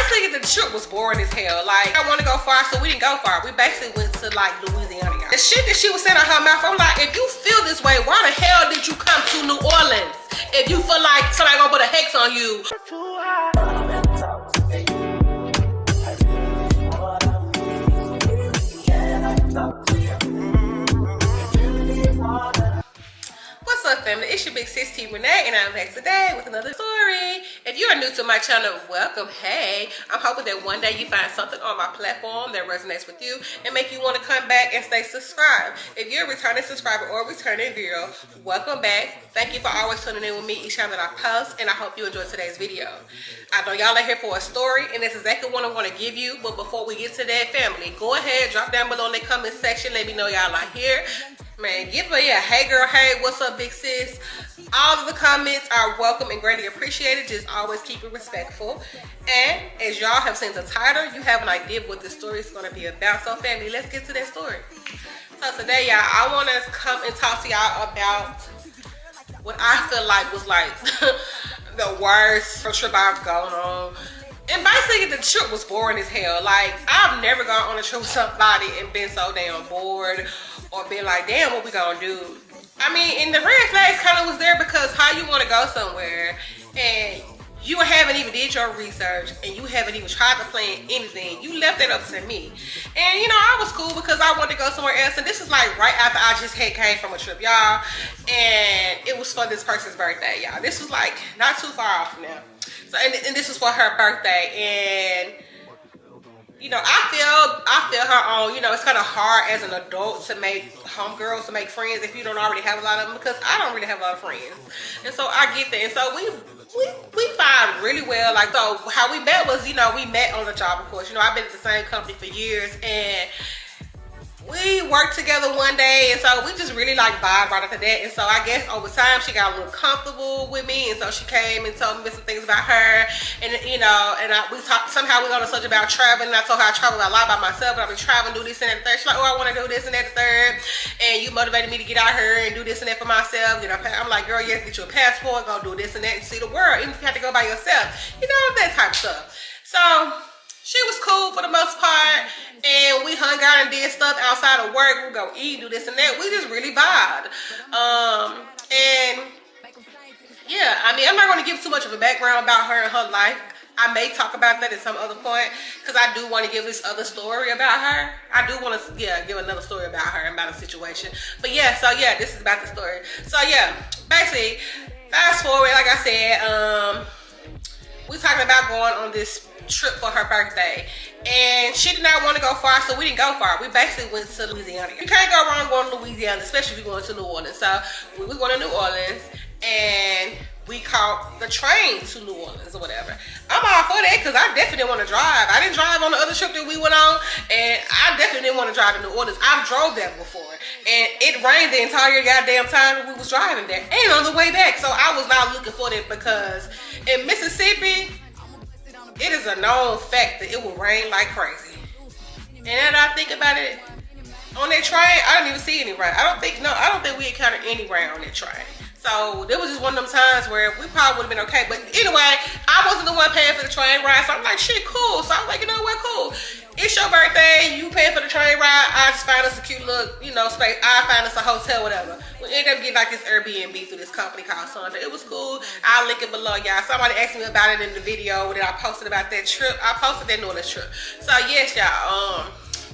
basically the trip was boring as hell. Like, I want to go far, so we didn't go far. We basically went to like Louisiana, y'all. The shit that she was saying out her mouth, I'm like, if you feel this way, why the hell did you come to New Orleans? If you feel like somebody gonna put a hex on you. What's up, family? It's your big sis T Renee, and I'm back today with another story. If you are new to my channel, welcome. Hey, I'm hoping that one day you find something on my platform that resonates with you and make you want to come back and stay subscribed. If you're a returning subscriber or returning viewer, welcome back. Thank you for always tuning in with me each time that I post, and I hope you enjoyed today's video. I know y'all are here for a story, and that's exactly what I want to give you. But before we get to that, family, go ahead, drop down below in the comment section. Let me know y'all are here. Man, give me a hey girl, hey, what's up, big sis? All of the comments are welcome and greatly appreciated. Just always keep it respectful. And as y'all have seen the title, you have an idea of what this story is going to be about. So family, let's get to that story. So today, y'all, I want to come and talk to y'all about what I feel like was like the worst trip I've gone on. And basically the trip was boring as hell. Like, I've never gone on a trip with somebody and been so damn bored or been like, damn, what we gonna do? I mean, and the red flags kind of was there because how you want to go somewhere and you haven't even did your research and you haven't even tried to plan anything. You left that up to me. And you know, I was cool because I wanted to go somewhere else. And this is like right after I just came from a trip, y'all. And it was for this person's birthday, y'all. This was like not too far off now. So, and this was for her birthday. And you know, I feel her on, you know, it's kind of hard as an adult to make homegirls, to make friends if you don't already have a lot of them, because I don't really have a lot of friends. And so I get that. And so we vibe really well. Like, so how we met was, you know, we met on the job, of course. You know, I've been at the same company for years, and we worked together one day, and so we just really like vibe right after that. And so I guess over time she got a little comfortable with me, and so she came and told me some things about her, and you know, and we talked. Somehow we got on a subject about traveling, and I told her I travel a lot by myself, but I've been traveling, do this and that, the third. She's like, oh, I want to do this and that, the third, and you motivated me to get out here and do this and that for myself. You know, I'm like, girl, yes, get you a passport, go do this and that, and see the world, even if you have to go by yourself. You know, that type of stuff. So she was cool for the most part, and we hung out and did stuff outside of work. We go eat, do this and that. We just really vibed. And yeah, I mean, I'm not going to give too much of a background about her and her life. I may talk about that at some other point, because I do want to give this other story about her. I do want to, yeah, give another story about her and about a situation. But yeah, so yeah, this is about the story. So yeah, basically, fast forward, like I said, we talking about going on this trip for her birthday, and she did not want to go far, so we didn't go far. We basically went to Louisiana. You can't go wrong going to Louisiana, especially if you're going to New Orleans. So we was going to New Orleans, and we caught the train to New Orleans or whatever. I'm all for that because I definitely didn't want to drive. I didn't drive on the other trip that we went on, and I definitely didn't want to drive to New Orleans. I've drove there before, and it rained the entire goddamn time we was driving there, and on the way back. So I was not looking for that, because in Mississippi, it is a known fact that it will rain like crazy. And then I think about it, on that train, I didn't even see any rain. I don't think we encountered any rain on that train. So there was just one of them times where we probably would have been okay. But anyway, I wasn't the one paying for the train ride, so I'm like, shit, cool. So I'm like, you know what, cool. It's your birthday, you paying for the train ride, I just find us a cute little, you know, space. I find us a hotel, whatever. We ended up getting like this AIRBNB through this company called Monde. It was cool. I'll link it below, y'all. Somebody asked me about it in the video that I posted about that trip. I posted that New Orleans trip. So yes, y'all,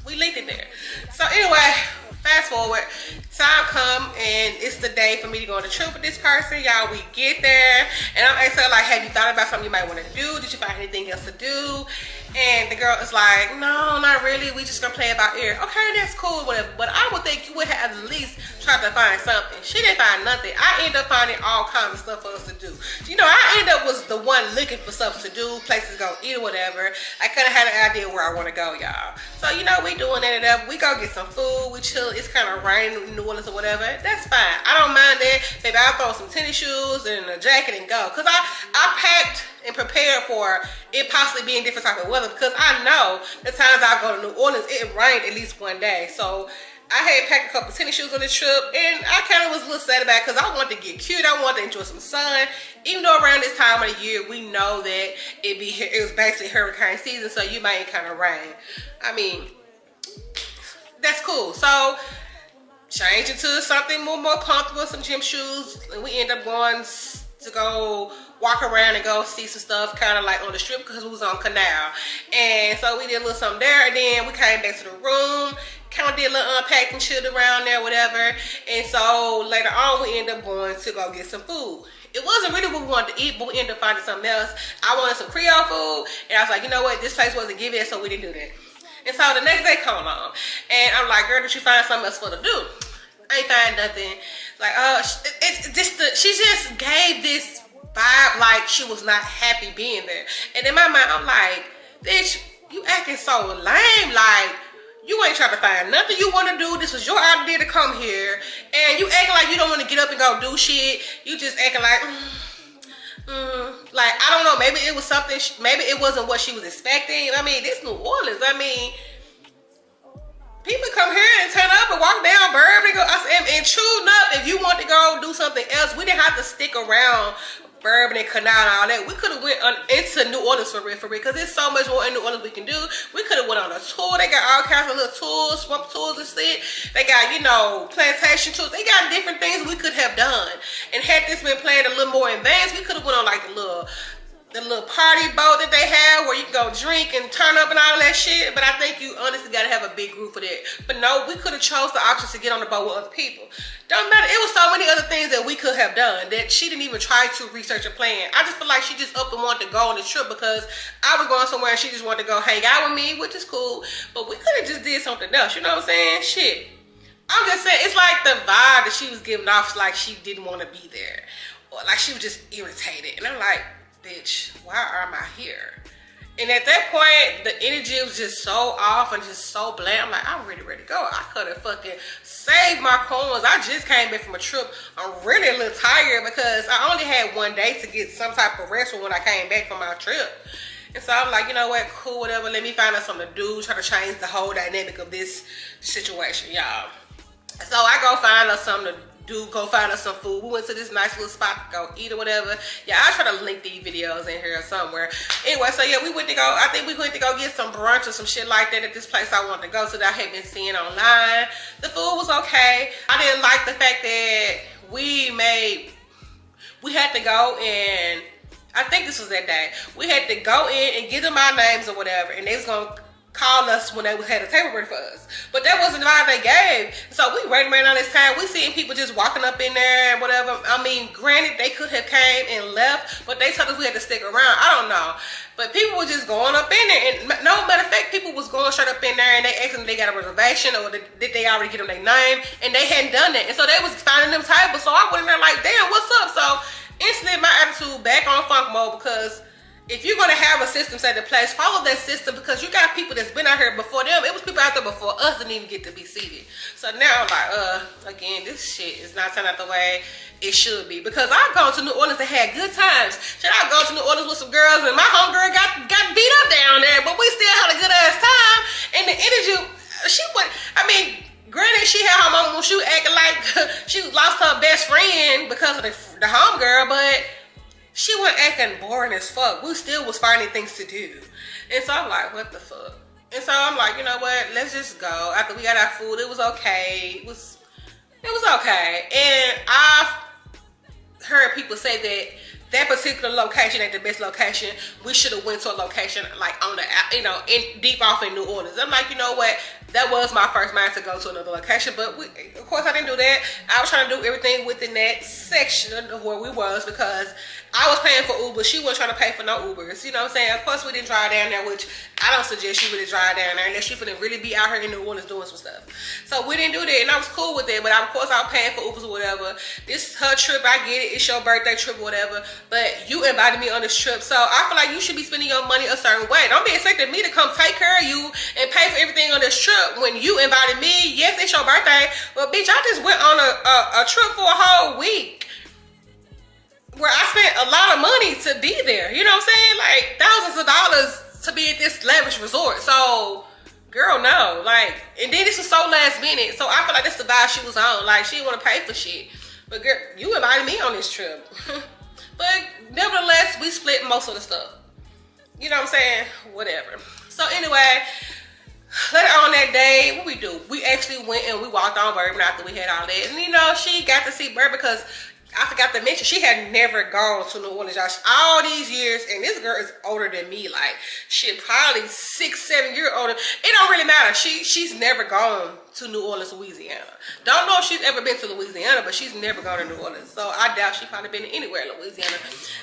we linked it there. So anyway, fast forward, time come, and it's the day for me to go on a trip with this person. Y'all, we get there, and I'm asking her, like, have you thought about something you might want to do? Did you find anything else to do? And the girl is like, no, not really. We just gonna play it by ear. Okay, that's cool, whatever. But I would think you would have at least tried to find something. She didn't find nothing. I ended up finding all kinds of stuff for us to do. You know, I ended up was the one looking for stuff to do, places to go eat or whatever. I kind of had an idea where I want to go, y'all. So, you know, we doing that and up. We go get some food. We chill. It's kind of raining in New Orleans or whatever. That's fine. I don't mind that. Baby, I'll throw some tennis shoes and a jacket and go. Because I packed and prepared for it possibly being different type of weather, because I know the times I go to New Orleans, it rained at least one day. So I had packed a couple tennis shoes on this trip, and I kind of was a little sad about it because I wanted to get cute. I wanted to enjoy some sun. Even though around this time of the year, we know that it was basically hurricane season, so you might kind of rain. I mean, that's cool. So, change into something more comfortable, some gym shoes, and we end up going to go walk around and go see some stuff kind of like on the strip because we was on Canal. And so we did a little something there, and then we came back to the room, kind of did a little unpacking, chilled around there, whatever. And so later on, we ended up going to go get some food. It wasn't really what we wanted to eat, but we ended up finding something else. I wanted some Creole food, and I was like, you know what, this place wasn't giving it, so we didn't do that. And so the next day come along, and I'm like, girl, did you find something else for to do? I ain't find nothing. Like, she just gave this vibe like she was not happy being there. And in my mind, I'm like, bitch, you acting so lame. Like, you ain't trying to find nothing you want to do. This was your idea to come here. And you acting like you don't want to get up and go do shit. You just acting like, like, I don't know. Maybe it was something, maybe it wasn't what she was expecting. I mean, this New Orleans, I mean, people come here and turn up and walk down Bourbon and go. And true enough, if you want to go do something else, we didn't have to stick around Bourbon and Canal and all that. We could have went into New Orleans for real, because there's so much more in New Orleans we can do. We could have went on a tour. They got all kinds of little tours, swamp tours and shit. They got, you know, plantation tours. They got different things we could have done. And had this been planned a little more in advance, we could have went on like the little party boat that they have where you can go drink and turn up and all that shit. But I think you honestly gotta have a big group for that. But no, we could have chose the options to get on the boat with other people. Don't matter. It was so many other things that we could have done that she didn't even try to research or plan. I just feel like she just up and wanted to go on the trip because I was going somewhere and she just wanted to go hang out with me, which is cool. But we could have just did something else. You know what I'm saying? Shit. I'm just saying, it's like the vibe that she was giving off, like she didn't want to be there, or like she was just irritated. And I'm like, bitch, why am I here? And at that point, the energy was just so off and just so bland. I'm like, I'm really ready to go. I could have fucking saved my coins. I just came back from a trip. I'm really a little tired because I only had one day to get some type of rest when I came back from my trip. And so I'm like, you know what, cool, whatever. Let me find out something to do. Try to change the whole dynamic of this situation, y'all. So I go find us something to do, go find us some food. We went to this nice little spot to go eat or whatever. Yeah, I'll try to link these videos in here somewhere. Anyway, so yeah, we went to go, I think we went to go get some brunch or some shit like that at this place I wanted to go to that I had been seeing online. The food was okay. I didn't like the fact that we had to go and, I think this was that day, we had to go in and give them our names or whatever, and they was gonna call us when they had a table ready for us. But that wasn't the vibe they gave. So we waiting around all this time. We seeing people just walking up in there and whatever. I mean, granted, they could have came and left, but they told us we had to stick around. I don't know. But people were just going up in there. And no matter of fact, people was going straight up in there and they asked them if they got a reservation or did they already get them their name. And they hadn't done that. And so they was finding them tables. So I went in there like, damn, what's up? So instantly my attitude back on funk mode, because if you're gonna have a system set in place, follow that system, because you got people that's been out here before them. It was people out there before us that didn't even get to be seated. So now I'm like, again, this shit is not turning out the way it should be. Because I've gone to New Orleans and had good times. Shit, I've gone to New Orleans with some girls and my homegirl got beat up down there, but we still had a good ass time. And the energy, granted, she had her mom when she was acting like she lost her best friend because of the homegirl, but she wasn't acting boring as fuck. We still was finding things to do. And so I'm like, what the fuck? And so I'm like, you know what? Let's just go. After we got our food, it was okay. It was okay. And I've heard people say that particular location ain't the best location. We should have went to a location like on the, in deep off in New Orleans. I'm like, you know what? That was my first mind to go to another location, but of course I didn't do that. I was trying to do everything within that section of where we was, because I was paying for Uber. She wasn't trying to pay for no Ubers. You know what I'm saying? Of course we didn't drive down there, which I don't suggest you really drive down there unless you finna really be out here in New Orleans doing some stuff. So we didn't do that, and I was cool with it. But of course I was paying for Ubers or whatever. This is her trip. I get it. It's your birthday trip or whatever. But you invited me on this trip, so I feel like you should be spending your money a certain way. Don't be expecting me to come take care of you and pay for everything on this trip when you invited me. Yes, it's your birthday, but bitch, I just went on a trip for a whole week where I spent a lot of money to be there. You know what I'm saying? Like thousands of dollars to be at this lavish resort. So girl, no. Like, and then this was so last minute. So I feel like that's the vibe she was on. Like, she didn't want to pay for shit. But girl, you invited me on this trip. But nevertheless, we split most of the stuff. You know what I'm saying? Whatever. So anyway, later on that day, what we do? We actually went and we walked on Bourbon after we had all that. And you know, she got to see Bourbon because I forgot to mention, she had never gone to New Orleans, y'all. All these years, and this girl is older than me. Like, she probably 6-7 years older. It don't really matter. She's never gone to New Orleans, Louisiana. Don't know if she's ever been to Louisiana, but she's never gone to New Orleans. So I doubt she probably been anywhere in Louisiana.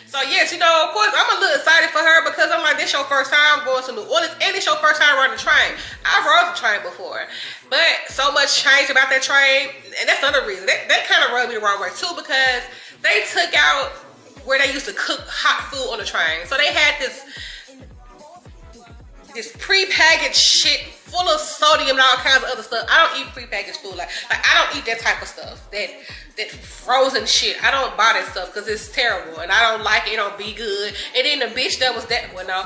So yes, you know, of course, I'm a little excited for her because I'm like, this your first time going to New Orleans, and it's your first time riding the train. I've rode the train before, but so much changed about that train, and that's another reason. That kind of rubbed me the wrong way too, because they took out where they used to cook hot food on the train. So they had this pre-packaged shit full of sodium and all kinds of other stuff. I don't eat pre-packaged food. Like I don't eat that type of stuff. That frozen shit. I don't buy that stuff because it's terrible and I don't like it. It don't be good. And then the bitch that was that, well, no.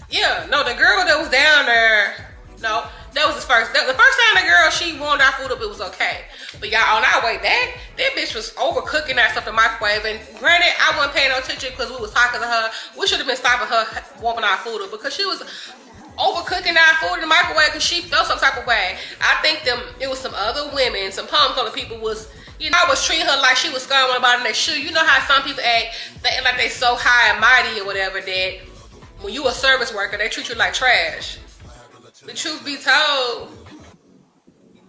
Yeah, no, the girl that was down there, no, that was the first time the girl, she warmed our food up, it was okay. But y'all, on our way back, that bitch was overcooking that stuff in the microwave. And granted, I wasn't paying no attention because we was talking to her. We should have been stopping her warming our food up because she was overcooking our food in the microwave because she felt some type of way. I think it was some other women, some palm color people was, you know, I was treating her like she was scaring about in their shoe. You know how some people act, they act like they so high and mighty or whatever that when you a service worker, they treat you like trash. The truth be told,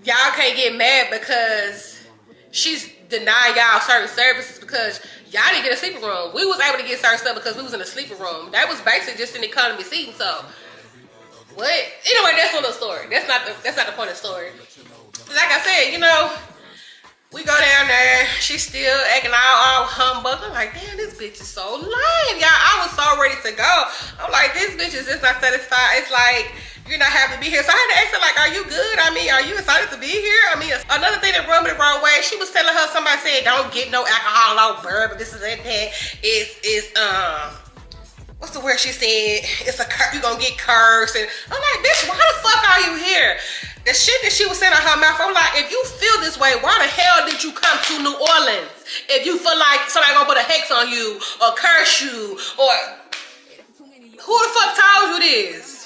y'all can't get mad because she's denying y'all certain services because y'all didn't get a sleeping room. We was able to get certain stuff because we was in a sleeping room. That was basically just an economy seating, so what? Anyway, that's another story. That's not the point of the story. Like I said, you know, we go down there, she's still acting all humbug. I'm like, damn, this bitch is so lame, y'all. I was so ready to go. I'm like, this bitch is just not satisfied. It's like, you're not happy to be here. So I had to ask her, like, are you good? I mean, are you excited to be here? I mean, another thing that rubbed me the wrong way, she was telling her, somebody said, don't get no alcohol, no bourbon, this is that. It's what's the word she said? It's you gonna get cursed. And I'm like, bitch, why the fuck are you here? The shit that she was saying out her mouth, I'm like, if you feel this way, why the hell did you come to New Orleans? If you feel like somebody gonna put a hex on you or curse you, or who the fuck told you this?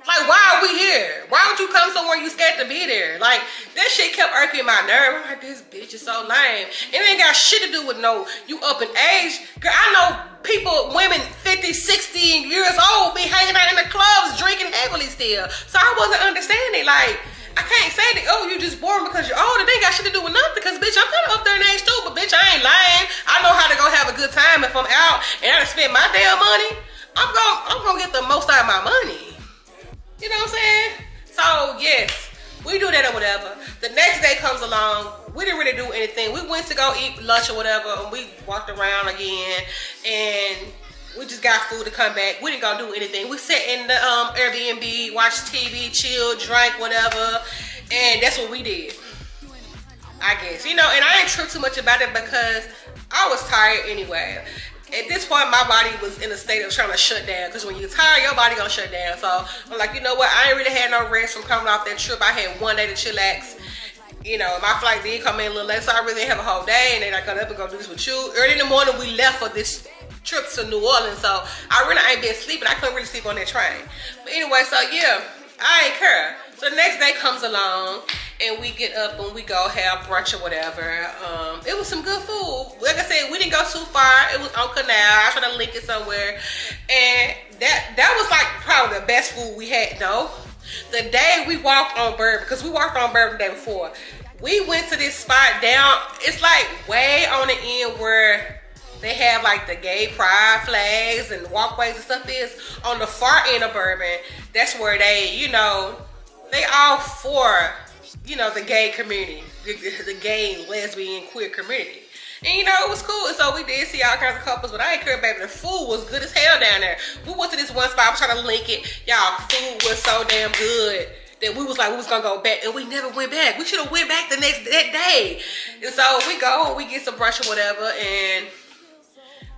Like, why are we here? Why would you come somewhere you scared to be there? Like, that shit kept irking my nerve. I'm like, this bitch is so lame. It ain't got shit to do with no, you up in age. Girl, I know people, women 50, 60 years old be hanging out in the clubs drinking heavily still. So I wasn't understanding. Like, I can't say that, oh, you just boring because you're old. It ain't got shit to do with nothing because, bitch, I'm kind of up there in age too. But, bitch, I ain't lying. I know how to go have a good time if I'm out and I done spend my damn money. I'm gonna get the most out of my money. You know what I'm saying? So, yes, we do that or whatever. The next day comes along. We didn't really do anything. We went to go eat lunch or whatever, and we walked around again, and we just got food to come back. We didn't go do anything. We sat in the AIRBNB, watched TV, chill, drank, whatever, and that's what we did, I guess. You know, and I ain't tripped too much about it because I was tired anyway. At this point, my body was in a state of trying to shut down because when you're tired, your body gonna shut down. So I'm like, you know what? I ain't really had no rest from coming off that trip. I had one day to chillax. You know, my flight did come in a little late, so I really didn't have a whole day. And then I got up and go do this with you. Early in the morning, we left for this trip to New Orleans. So I really ain't been sleeping. I couldn't really sleep on that train. But anyway, so yeah, I ain't care. So the next day comes along and we get up and we go have brunch or whatever. It was some good food. Like I said, we didn't go too far. It was on Canal. I tried to link it somewhere. And that was like probably the best food we had. No, the day we walked on Bourbon, because we walked on Bourbon the day before. We went to this spot down. It's like way on the end where they have like the gay pride flags and walkways and stuff is. On the far end of Bourbon, that's where they, you know, they all for, you know, the gay community, the gay, lesbian, queer community. And you know, it was cool. So we did see all kinds of couples, but I ain't care, baby. The food was good as hell down there. We went to this one spot, I was trying to link it. Y'all, food was so damn good that we was like, we was gonna go back, and we never went back. We should have went back that day. And so we go, we get some brunch or whatever, and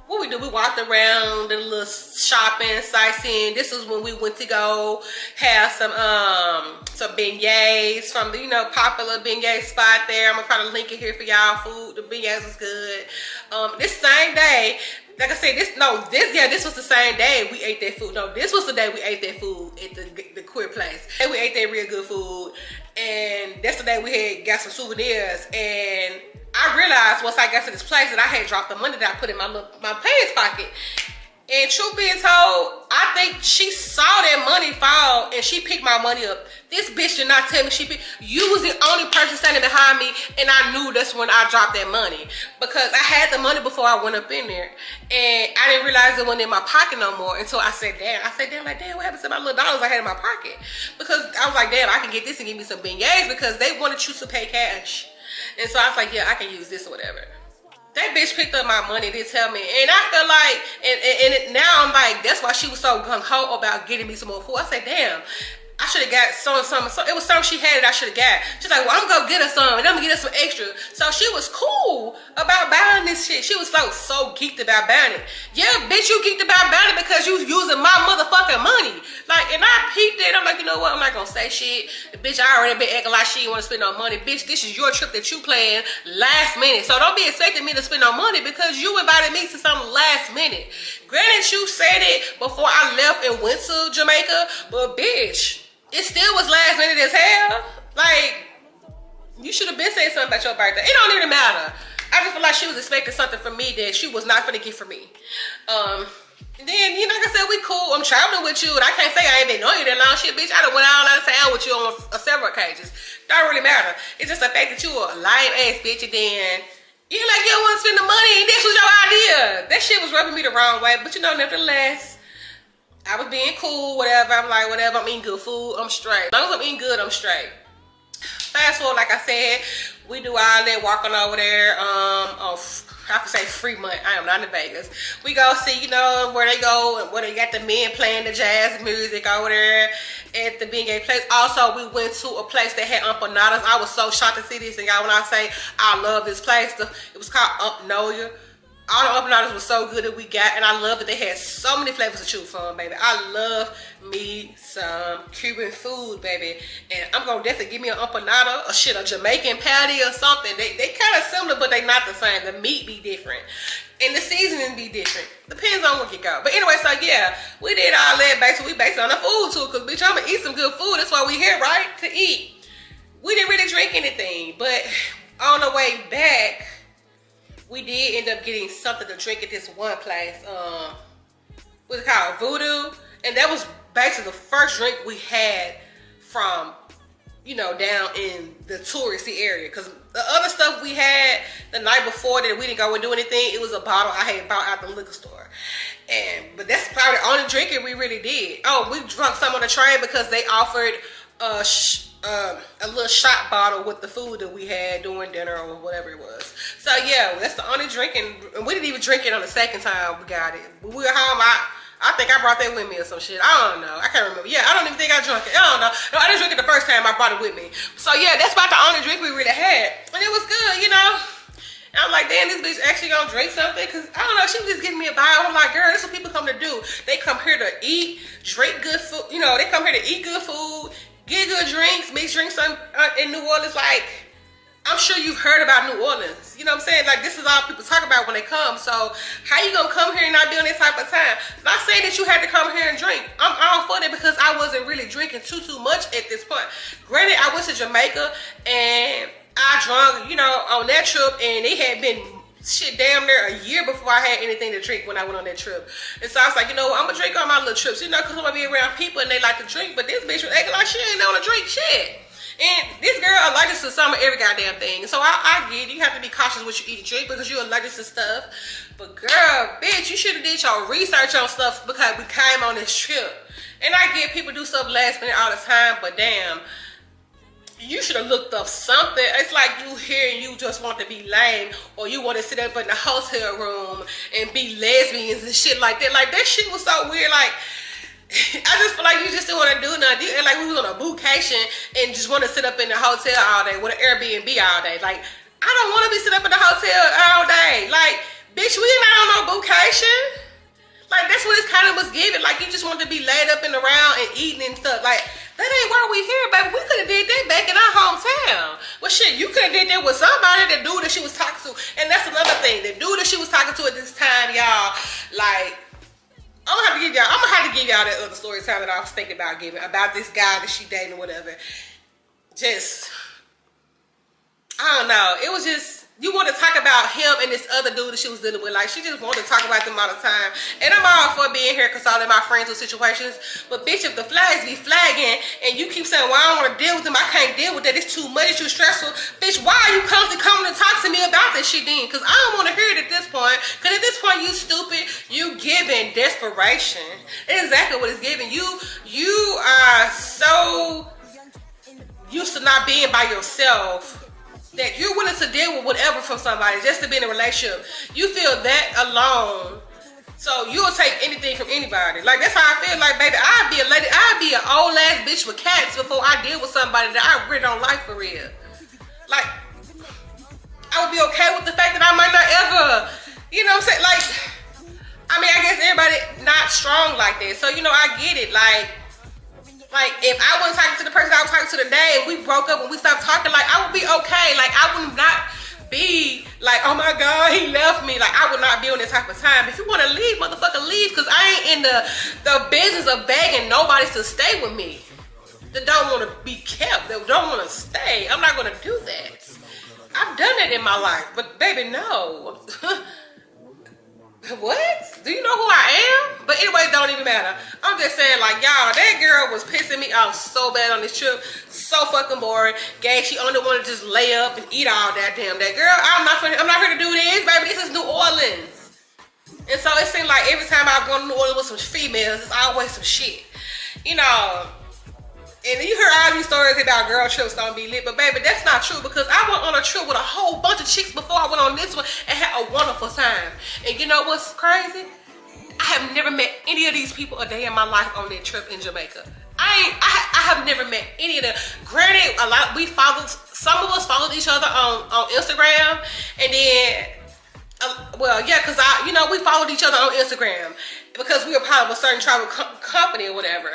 what we do, we walked around the little shopping, sightseeing. This was when we went to go have some beignets from the, you know, popular beignet spot there. I'm gonna try to link it here for y'all. Food, the beignets was good. This same day, like I said, this was the same day we ate that food. No, this was the day we ate that food at the queer place. And we ate that real good food. And that's the day we had got some souvenirs. And I realized once I got to this place that I had dropped the money that I put in my pants pocket. And truth being told, I think she saw that money fall and she picked my money up. This bitch did not tell me you was the only person standing behind me, and I knew that's when I dropped that money. Because I had the money before I went up in there. And I didn't realize it wasn't in my pocket no more until I said, damn. I said, damn, what happened to my little dollars I had in my pocket? Because I was like, damn, I can get this and give me some beignets because they wanted you to pay cash. And so I was like, yeah, I can use this or whatever. That bitch picked up my money, didn't tell me. And I feel like, now I'm like, that's why she was so gung-ho about getting me some more food. I said, damn, I should have got some. It was something she had that I should have got. She's like, well, I'm gonna go get her some, and I'm gonna get her some extra. So she was cool about buying this shit. She was so geeked about buying it. Yeah, bitch, you geeked about buying it because you was using my motherfucking money. Like, and I peeped it. I'm like, you know what? I'm not gonna say shit. The bitch, I already been acting like she didn't want to spend no money. Bitch, this is your trip that you planned last minute. So don't be expecting me to spend no money because you invited me to something last minute. Granted, you said it before I left and went to Jamaica, but bitch, it still was last minute as hell. Like, you should have been saying something about your birthday. It don't even matter. I just feel like she was expecting something from me that she was not gonna get from me. Then, you know, like I said, we cool. I'm traveling with you, and I can't say I ain't been knowing you that long. Shit, bitch, I done went all out of town with you on several occasions. Don't really matter. It's just the fact that you a lying ass bitch, and then you're like, you don't want to spend the money, and this was your idea. That shit was rubbing me the wrong way, but you know, nevertheless, I was being cool, whatever. I'm like, whatever, I'm eating good food, I'm straight. As long as I'm eating good, I'm straight. Fast forward, like I said, we do all that walking over there. I have to say Fremont. I am not in Vegas. We go see, you know, where they go and where they got the men playing the jazz music over there at the beignet place. Also, we went to a place that had empanadas. I was so shocked to see this, and y'all, when I say I love this place, it was called Empanola. All the empanadas were so good that we got, and I love that they had so many flavors to choose from, baby. I love me some Cuban food, baby. And I'm gonna definitely give me an empanada, a Jamaican patty or something. They kind of similar, but they not the same. The meat be different, and the seasoning be different. Depends on where you go. But anyway, so yeah, we did all that. Basically, we based on the food too, cause bitch, I'm gonna eat some good food. That's why we here, right? To eat. We didn't really drink anything, but on the way back, we did end up getting something to drink at this one place. What's it called? Voodoo. And that was basically the first drink we had from, you know, down in the touristy area. Because the other stuff we had the night before that we didn't go and do anything, it was a bottle I had bought out the liquor store. But that's probably the only drinking we really did. Oh, we drunk some on the train because they offered a little shot bottle with the food that we had during dinner or whatever it was. So yeah, that's the only drinking, and we didn't even drink it on the second time we got it. When we were home, I think I brought that with me or some shit. I don't know. I can't remember. Yeah, I don't even think I drank it. I don't know. No, I didn't drink it the first time. I brought it with me. So yeah, that's about the only drink we really had, and it was good, you know. And I'm like, damn, this bitch actually gonna drink something? Cause I don't know, she was just giving me a vibe. I'm like, girl, this is what people come to do. They come here to eat, drink good food. You know, they come here to eat good food, get good drinks, mix drinks in New Orleans. Like, I'm sure you've heard about New Orleans. You know what I'm saying? Like, this is all people talk about when they come. So how you gonna come here and not be on this type of time? Not saying that you had to come here and drink. I'm all for that because I wasn't really drinking too much at this point. Granted, I went to Jamaica and I drunk, you know, on that trip, and it had been shit damn near a year before I had anything to drink when I went on that trip. And so I was like, you know what, I'm gonna drink on my little trips, you know, because I'm gonna be around people and they like to drink, but this bitch was acting like she ain't know to drink shit. And this girl allergic to some of every goddamn thing. So I get it. You have to be cautious what you eat and drink because you're allergic to stuff. But girl, bitch, you should have did your research on stuff because we came on this trip. And I get people do stuff last minute all the time, but damn, you should have looked up something. It's like you here and you just want to be lame, or you want to sit up in the hotel room and be lesbians and shit like that. Like, that shit was so weird. Like, I just feel like you just didn't want to do nothing. And like, we was on a vacation and just want to sit up in the hotel all day with an Airbnb all day. Like, I don't want to be sitting up in the hotel all day. Like, Bitch, we not on no vacation. Like, that's what it kind of was giving. Like, you just wanted to be laid up and around and eating and stuff. Like, that ain't why we here, baby. We could have did that back in our hometown. Well, shit, you could have did that with somebody, the dude that she was talking to. And that's another thing. The dude that she was talking to at this time, y'all, like, I'm gonna have to give y'all that other story time that I was thinking about giving, about this guy that she dating or whatever. Just, I don't know. It was just, you want to talk about him and this other dude that she was dealing with. Like, she just wanted to talk about them all the time. And I'm all for being here because all of my friends with situations. But bitch, if the flags be flagging and you keep saying, well, I don't want to deal with them, I can't deal with that, it's too much, it's too stressful. Bitch, why are you constantly coming to talk to me about this shit then? Because I don't want to hear it at this point. Because at this point, you stupid, you giving desperation. That's exactly what it's giving. You are so used to not being by yourself that you're willing to deal with whatever from somebody just to be in a relationship. You feel that alone, so you'll take anything from anybody. Like, that's how I feel. Like, baby, I'd be a lady, I'd be an old ass bitch with cats before I deal with somebody that I really don't like for real. Like, I would be okay with the fact that I might not ever, you know what I'm saying? Like, I mean, I guess everybody not strong like that. So, you know, I get it. Like, if I wasn't talking to the person I was talking to today and we broke up and we stopped talking, like, I would be okay. Like, I would not be like, oh my God, he left me. Like, I would not be on that type of time. If you want to leave, motherfucker, leave. Because I ain't in the business of begging nobody to stay with me. That don't want to be kept. That don't want to stay. I'm not going to do that. I've done that in my life. But, baby, no. What? Do you know who I am? But anyway, it don't even matter. I'm just saying, like, y'all, that girl was pissing me off so bad on this trip. So fucking boring. Gay, she only wanted to just lay up and eat all that damn day. Girl, I'm not here to do this, baby. This is New Orleans. And so it seemed like every time I go to New Orleans with some females, it's always some shit. You know. And you heard all these stories about girl trips don't be lit, but baby, that's not true because I went on a trip with a whole bunch of chicks before I went on this one and had a wonderful time. And you know what's crazy? I have never met any of these people a day in my life on that trip in Jamaica. I have never met any of them. Granted, some of us followed each other on Instagram, and then well, yeah, because we followed each other on Instagram because we were part of a certain travel company or whatever.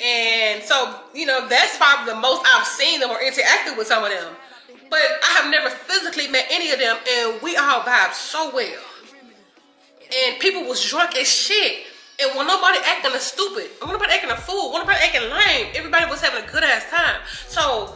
And so, you know, that's probably the most I've seen them or interacted with some of them. But I have never physically met any of them, and we all vibed so well. And people was drunk as shit. And when nobody acting a stupid, when nobody acting a fool, when nobody acting lame, everybody was having a good ass time. So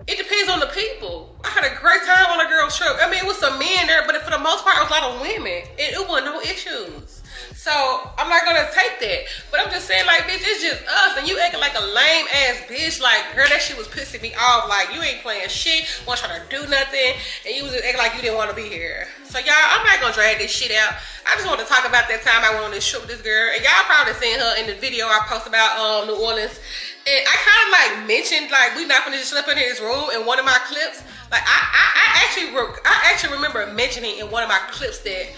it depends on the people. I had a great time on a girl's trip. I mean, it was some men there, but for the most part, it was a lot of women. And it wasn't no issues. So I'm not gonna take that. But I'm just saying, like, bitch, it's just us. And you acting like a lame ass bitch. Like, girl, that shit was pissing me off. Like, you ain't playing shit, wasn't trying to do nothing. And you was just acting like you didn't want to be here. So y'all, I'm not gonna drag this shit out. I just want to talk about that time I went on this trip with this girl. And y'all probably seen her in the video I posted about New Orleans. And I kind of like mentioned, like, we not gonna just slip in this room in one of my clips. Like, I actually remember mentioning in one of my clips that,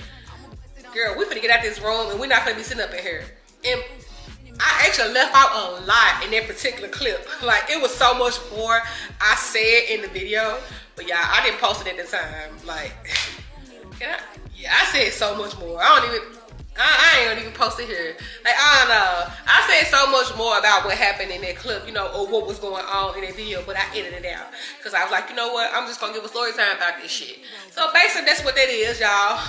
girl, we finna get out this room and we're not gonna be sitting up in here. And I actually left out a lot in that particular clip. Like, it was so much more I said in the video, but yeah, I didn't post it at the time. Like, I said so much more. I ain't gonna even post it here. Like, I don't know. I said so much more about what happened in that clip, you know, or what was going on in that video, but I edited it out. Because I was like, you know what? I'm just gonna give a story time about this shit. So basically, that's what that is, y'all.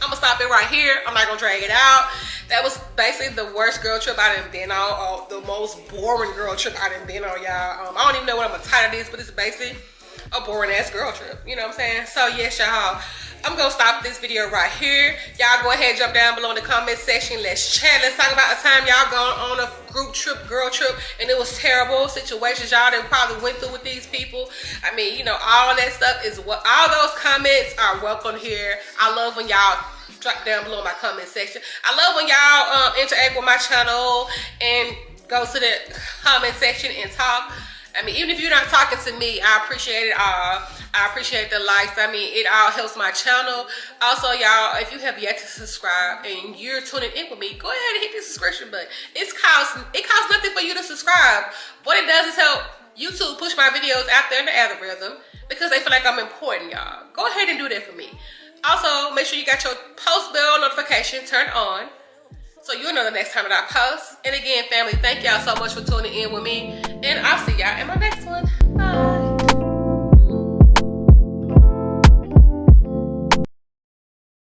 I'm gonna stop it right here. I'm not gonna drag it out. That was basically the worst girl trip I done been on, or the most boring girl trip I done been on, y'all. I don't even know what I'm gonna title this, but it's basically a boring ass girl trip. You know what I'm saying? So yes, y'all. I'm gonna stop this video right here. Y'all go ahead, jump down below in the comment section. Let's chat. Let's talk about the time y'all gone on a group trip, girl trip, and it was terrible situations y'all that probably went through with these people. I mean, you know, all that stuff is what, all those comments are welcome here. I love when y'all drop down below in my comment section. I love when y'all interact with my channel and go to the comment section and talk. I mean, even if you're not talking to me, I appreciate it all. I appreciate the likes. I mean, it all helps my channel. Also, y'all, if you have yet to subscribe and you're tuning in with me, go ahead and hit the subscription button. It costs nothing for you to subscribe. What it does is help YouTube push my videos out there in the algorithm because they feel like I'm important, y'all. Go ahead and do that for me. Also, make sure you got your post bell notification turned on, so you'll know the next time that I post. And again, family, thank y'all so much for tuning in with me, and I'll see y'all in my next one.